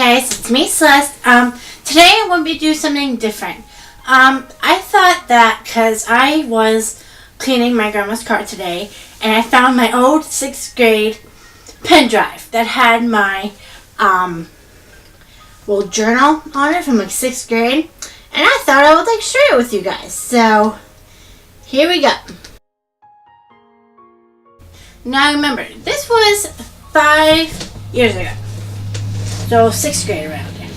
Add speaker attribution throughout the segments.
Speaker 1: guys, it's me, Celeste. Today I want to do something different. I thought that because I was cleaning my grandma's car today, and I found my old 6th grade pen drive that had my journal on it from like 6th grade, and I thought I would share it with you guys. So here we go. Now remember, this was 5 years ago. So 6th grade around here.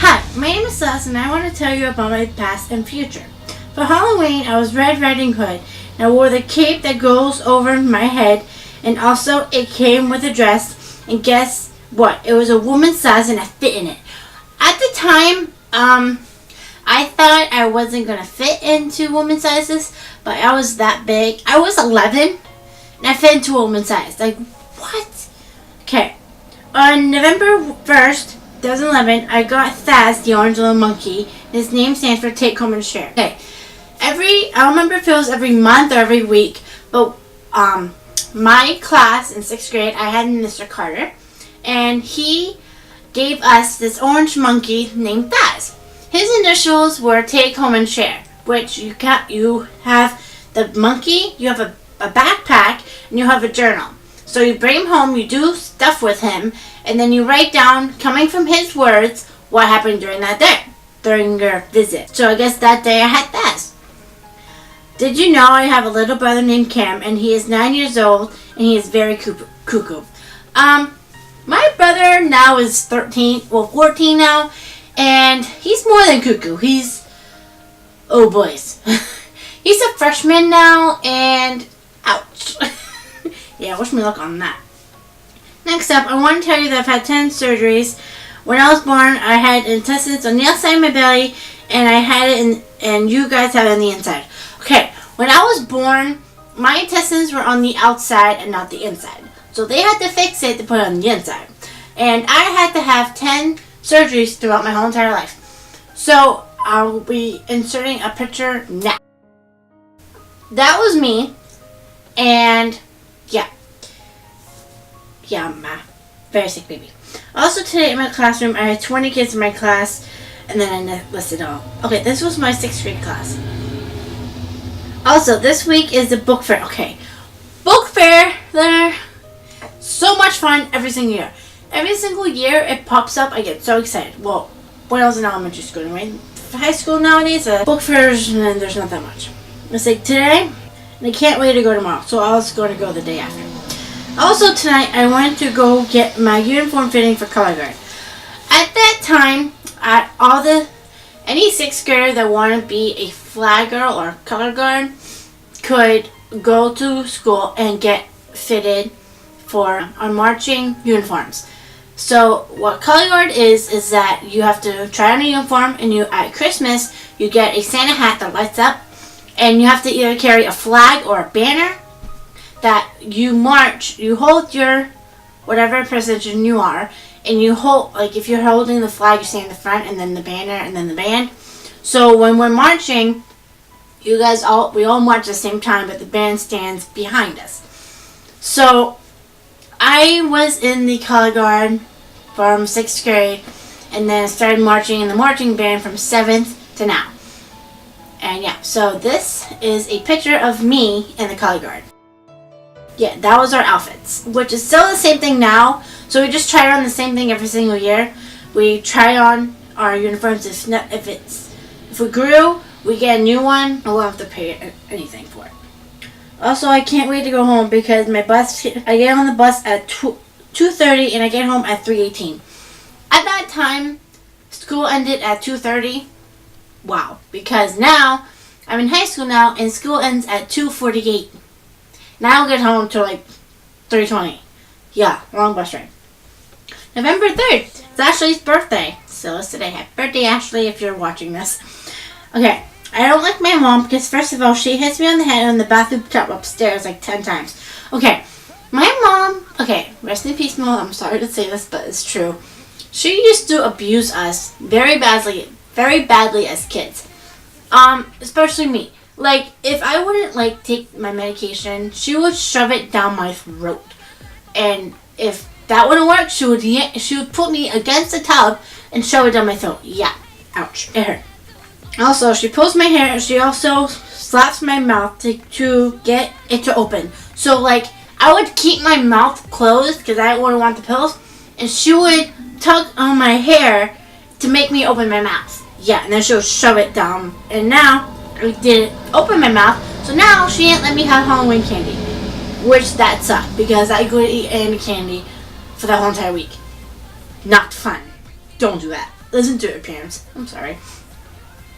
Speaker 1: Hi, my name is Celeste, and I want to tell you about my past and future. For Halloween, I was Red Riding Hood, and I wore the cape that goes over my head, and also it came with a dress, and guess what? It was a woman's size and I fit in it. At the time, I thought I wasn't going to fit into women's sizes, but I was that big. I was 11, and I fit into a woman's size. Like, what? Okay. On November 1st, 2011, I got Thaz, the orange little monkey. His name stands for Take Home and Share. Okay. I don't remember if it was every month or every week, but my class in 6th grade, I had Mr. Carter, and he gave us this orange monkey named Thaz. His initials were Take Home and Share, which you have the monkey, you have a backpack, and you have a journal. So you bring him home, you do stuff with him, and then you write down, coming from his words, what happened during that day, during your visit. So I guess that day I had Thaz. Did you know I have a little brother named Cam, and he is 9 years old, and he is very cuckoo. My brother now is 14 now, and he's more than cuckoo. Oh boys. He's a freshman now, and ouch. Yeah, wish me luck on that. Next up, I want to tell you that I've had 10 surgeries. When I was born, I had intestines on the outside of my belly, and I had it and you guys have it on the inside. Okay, when I was born, my intestines were on the outside and not the inside. So they had to fix it to put it on the inside. And I had to have 10 surgeries throughout my whole entire life. So I'll be inserting a picture now. That was me, and yeah, I'm a very sick baby. Also today in my classroom, I had 20 kids in my class, and then I listed all. Okay, this was my 6th grade class. Also, this week is the book fair. Okay, book fair, they're so much fun every single year. Every single year it pops up, I get so excited. Well, when I was in elementary school anyway. High school nowadays, book fairs, and there's not that much. It's like today, and I can't wait to go tomorrow, so I was going to go the day after. Also tonight, I wanted to go get my uniform fitting for color guard. At that time, any 6th grader that wanted to be a flag girl or color guard could go to school and get fitted for our marching uniforms. So what color guard is that you have to try on a uniform, and at Christmas you get a Santa hat that lights up, and you have to either carry a flag or a banner that you march. You hold your whatever position you are, and you hold, like if you're holding the flag, you stand in the front, and then the banner, and then the band. So when we're marching, we all march at the same time, but the band stands behind us. So I was in the color guard from 6th grade, and then started marching in the marching band from 7th to now. And yeah, so this is a picture of me in the color guard. Yeah, that was our outfits, which is still the same thing now. So we just try on the same thing every single year. We try on our uniforms. If we grew, we get a new one, and we'll have to pay anything for it. Also, I can't wait to go home because I get on the bus at 2:30 and I get home at 3:18. At that time, school ended at 2:30. Wow, because now I'm in high school now, and school ends at 2:48. Now I'll get home till 3:20. Yeah, long bus ride. November 3rd, it's Ashley's birthday. So it's today. Happy birthday, Ashley, if you're watching this. Okay, I don't like my mom because first of all, she hits me on the head on the bathroom tub upstairs 10 times. Okay, my mom, rest in peace, Mom. I'm sorry to say this, but it's true. She used to abuse us very badly as kids. Especially me. If I wouldn't take my medication, she would shove it down my throat. And if that wouldn't work, she would put me against the tub and shove it down my throat. Yeah, ouch, it hurt. Also, she pulls my hair and she also slaps my mouth to get it to open. So like, I would keep my mouth closed because I wouldn't want the pills, and she would tug on my hair to make me open my mouth. Yeah, and then she would shove it down. And now I did open my mouth, so now she didn't let me have Halloween candy, which that sucked because I could eat any candy for the whole entire week. Not fun. Don't do that. Listen to your parents. I'm sorry.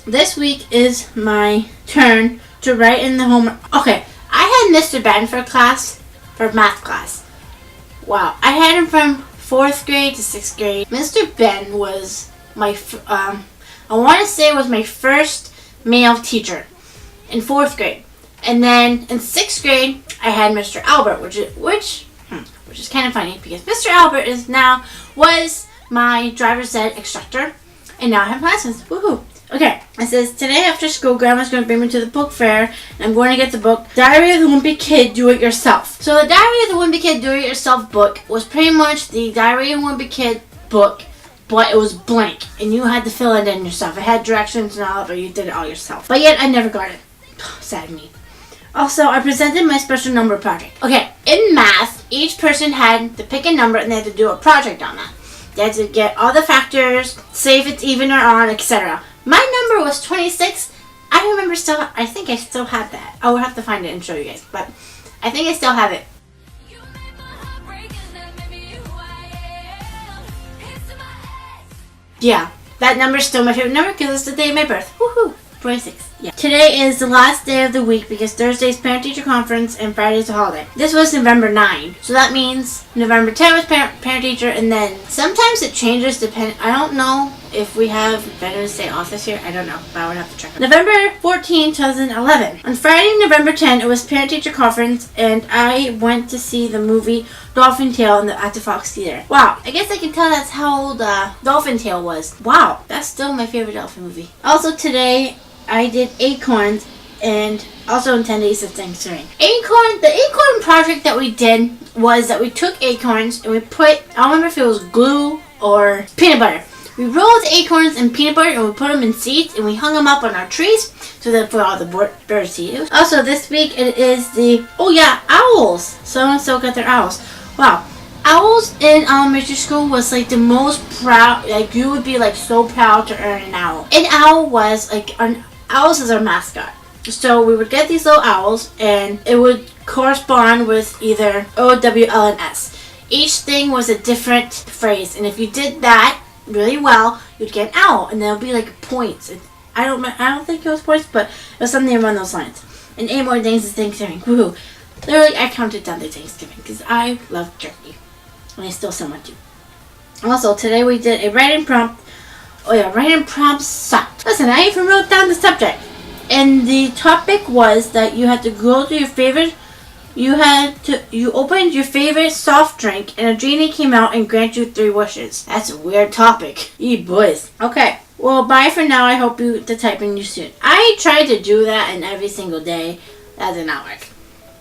Speaker 1: This week is my turn to write in the homework. Okay, I had Mr. Ben for math class. Wow, I had him from 4th grade to 6th grade. Mr. Ben was my, I want to say was my first male teacher in 4th grade. And then in 6th grade, I had Mr. Albert, which is kind of funny because Mr. Albert was my driver's ed instructor, and now I have lessons. Woohoo! Okay, it says, today after school, Grandma's going to bring me to the book fair, and I'm going to get the book, Diary of the Wimpy Kid, Do It Yourself. So the Diary of the Wimpy Kid, Do It Yourself book was pretty much the Diary of the Wimpy Kid book, but it was blank, and you had to fill it in yourself. It had directions and all, but you did it all yourself. But yet, I never got it. Sad me. Also, I presented my special number project. Okay, in math, each person had to pick a number, and they had to do a project on that. They had to get all the factors, say if it's even or odd, etc. My number was 26. I think I still have that. I will have to find it and show you guys, but I think I still have it. Yeah, that number is still my favorite number because it's the day of my birth. Woohoo! 26. Yeah. Today is the last day of the week because Thursday is parent-teacher conference and Friday is a holiday. This was November 9. So that means November 10 was parent-teacher, and then sometimes it changes I don't know if we have Veterans Day off this year. I don't know, but I would have to check. November 14, 2011. On Friday, November 10, it was parent-teacher conference, and I went to see the movie Dolphin Tale at the Fox Theater. Wow, I guess I can tell that's how old Dolphin Tale was. Wow, that's still my favorite dolphin movie. Also today, I did acorns and also in 10 days of Thanksgiving. The acorn project that we did was that we took acorns and we put, I don't remember if it was glue or peanut butter. We rolled acorns in peanut butter and we put them in seeds and we hung them up on our trees so that for all the birds to eat. Also this week it is owls. So got their owls. Wow. Owls in elementary school was like the most proud, like you would be like so proud to earn an owl. An owl was like, owls is our mascot. So we would get these little owls and it would correspond with either O, W, L, and S. Each thing was a different phrase, and if you did that really well, you'd get an owl, and there would be like points. I don't think it was points, but it was something around those lines. And 8 more days is Thanksgiving. Woohoo! Literally, I counted down to Thanksgiving because I love turkey, and I still somewhat do. Also, today we did a writing prompt. Oh yeah, writing prompts sucked. Listen, I even wrote down the subject. And the topic was that you had to go to your favorite, you opened your favorite soft drink and a genie came out and granted you 3 wishes. That's a weird topic. Ye boys. Okay, well bye for now. I hope to type in you soon. I tried to do that and every single day. That did not work.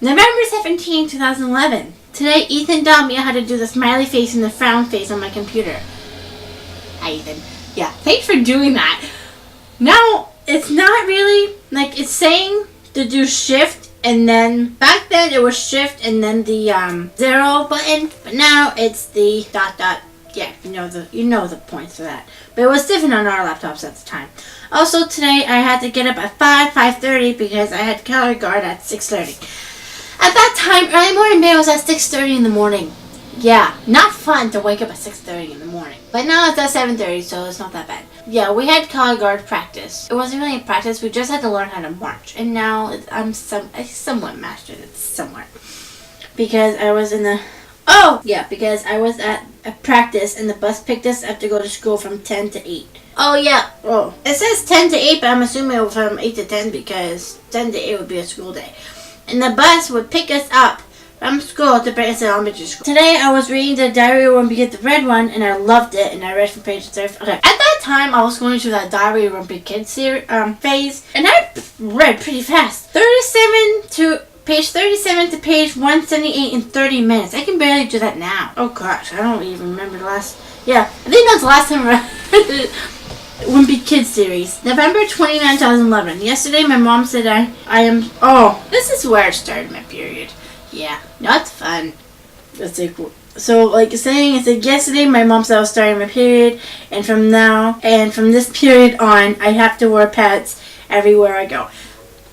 Speaker 1: November 17, 2011. Today Ethan taught me how to do the smiley face and the frown face on my computer. Hi Ethan. Yeah, thanks for doing that. Now, it's not really, like, it's saying to do shift, and then, back then it was shift and then the 0 button, but now it's the ... Yeah, you know the points for that. But it was different on our laptops at the time. Also, today I had to get up at 5:30 because I had color guard at 6:30. At that time, early morning mail was at 6:30 in the morning. Yeah, not fun to wake up at 6:30 in the morning. But now it's at 7:30, so it's not that bad. Yeah, we had color guard practice. It wasn't really a practice, we just had to learn how to march. And now I somewhat mastered it, somewhat. Because I was because I was at a practice and the bus picked us up to go to school from 10 to 8. Oh yeah, it says 10 to 8, but I'm assuming it was from 8 to 10 because 10 to 8 would be a school day. And the bus would pick us up from school to bring us to elementary school. Today I was reading the Diary of Wimpy Kid, the red one, and I loved it, and I read from page 30. Okay, at that time I was going through that Diary of Wimpy Kid phase, and I read pretty fast. page 37 to page 178 in 30 minutes. I can barely do that now. Oh gosh, I don't even remember the last. Yeah, I think that's the last time I read Wimpy Kids series. November 29, 2011. Yesterday, my mom said I am. Oh, this is where I started my period. Yeah, not fun. That's like. So, like saying, it said yesterday, my mom said I was starting my period, and from this period on, I have to wear pads everywhere I go.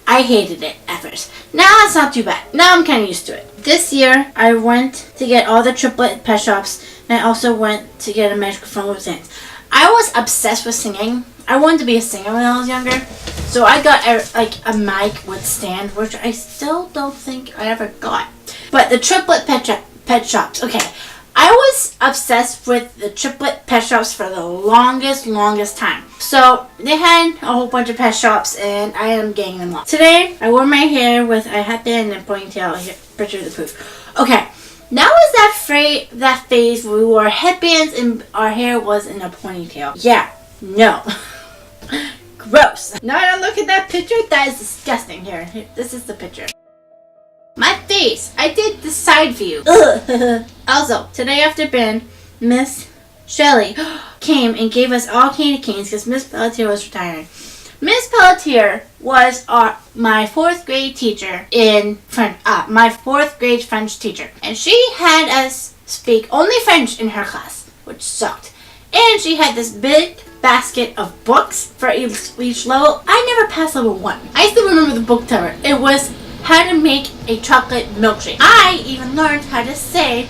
Speaker 1: I hated it at first. Now it's not too bad. Now I'm kind of used to it. This year, I went to get all the triplet pet shops, and I also went to get a microphone with things. I was obsessed with singing. I wanted to be a singer when I was younger, so I got a mic with stand, which I still don't think I ever got. But the triplet pet shops. Okay, I was obsessed with the triplet pet shops for the longest time. So they had a whole bunch of pet shops, and I am getting them all. Today, I wore my hair with a headband and a ponytail. Here, picture of the poof. Okay, now was that phase where we wore headbands and our hair was in a ponytail. Yeah, no. Gross. Now look at that picture. That is disgusting. Here, this is the picture. My face. I did the side view. Also, today after band, Miss Shelley came and gave us all candy canes because Miss Pelletier was retiring. Miss Pelletier was my 4th grade teacher in French. My 4th grade French teacher, and she had us speak only French in her class, which sucked. And she had this big basket of books for each level. I never passed level 1. I still remember the book cover. It was how to make a chocolate milkshake. I even learned how to say,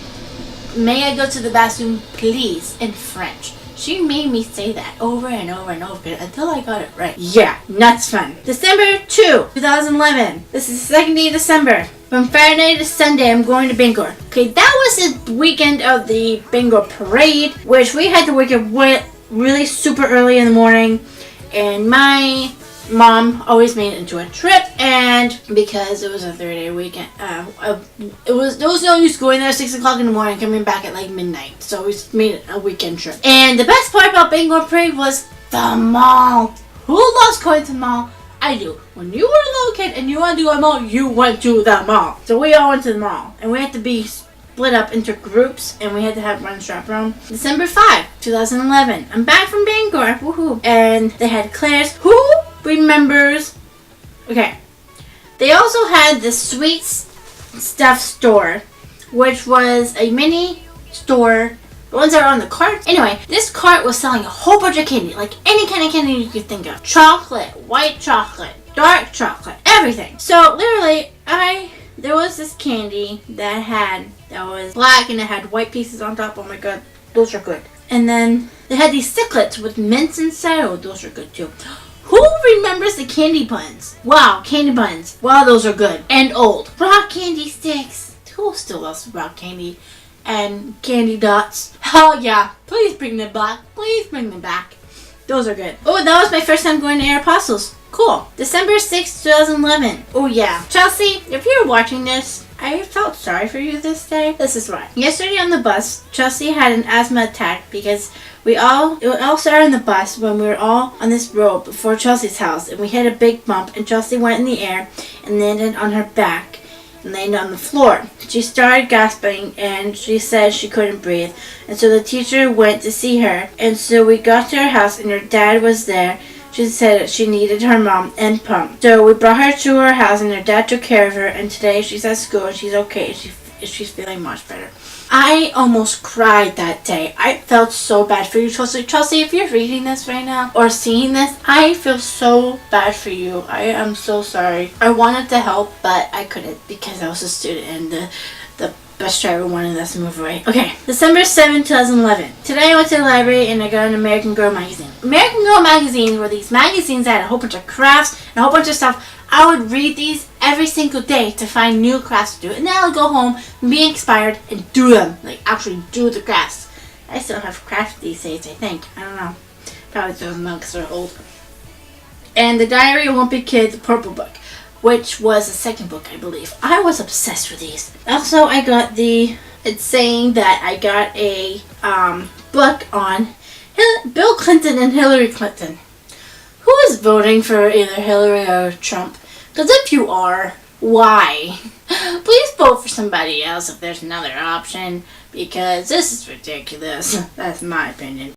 Speaker 1: "May I go to the bathroom, please," in French. She made me say that over and over and over again until I got it right. Yeah, nuts fun. December 2, 2011. This is the second day of December. From Friday to Sunday, I'm going to Bangor. Okay, that was the weekend of the Bangor parade, which we had to wake up really super early in the morning, and my mom always made it into a trip, and because it was a 3-day weekend, there was no use going there at 6 o'clock in the morning and coming back at like midnight, so we made it a weekend trip. And the best part about Bangor Parade was the mall. Who loves going to the mall? I do. When you were a little kid and you wanted to go to the mall, you went to the mall. So we all went to the mall, and we had to be split up into groups, and we had to have one chaperone. December 5, 2011. I'm back from Bangor. Woohoo! And they had Claire's. Who remembers? Okay. They also had the Sweet Stuff store, which was a mini store. The ones that are on the cart. Anyway, this cart was selling a whole bunch of candy, like any kind of candy you could think of. Chocolate, white chocolate, dark chocolate, everything. So literally, there was this candy that was black and it had white pieces on top. Oh my god, those are good. And then they had these sticklets with mints inside. Oh, those are good too. Who remembers the candy buns? Wow, candy buns. Wow, those are good. And old. Rock candy sticks. Who still loves rock candy? And candy dots. Oh yeah, please bring them back. Please bring them back. Those are good. Oh, that was my first time going to Aeropostales. Cool. December 6, 2011. Oh yeah. Chelsea, if you're watching this, I felt sorry for you this day. This is why. Yesterday on the bus, Chelsea had an asthma attack because it all started on the bus when we were all on this road before Chelsea's house, and we hit a big bump, and Chelsea went in the air and landed on her back and landed on the floor. She started gasping, and she said she couldn't breathe, and so the teacher went to see her, and so we got to her house, and her dad was there. She said that she needed her mom and pump. So we brought her to her house, and her dad took care of her, and today she's at school, and she's okay. She's feeling much better. I almost cried that day. I felt so bad for you, Chelsea. Chelsea, if you're reading this right now or seeing this, I feel so bad for you. I am so sorry. I wanted to help, but I couldn't because I was a student and the bus driver wanted us to move away. Okay, December 7, 2011. Today I went to the library and I got an American Girl magazine. American Girl magazines were these magazines that had a whole bunch of crafts and a whole bunch of stuff. I would read these every single day to find new crafts to do. And then I would go home and be inspired and do them. Like, actually do the crafts. I still have crafts these days, I think. I don't know. Probably throw them out because they're old. And The Diary of a Wimpy Kid, the purple book, which was the second book, I believe. I was obsessed with these. Also, I got it's saying that I got a book on Bill Clinton and Hillary Clinton. Who is voting for either Hillary or Trump? Because if you are, Why? Please vote for somebody else if there's another option, because this is ridiculous. That's my opinion.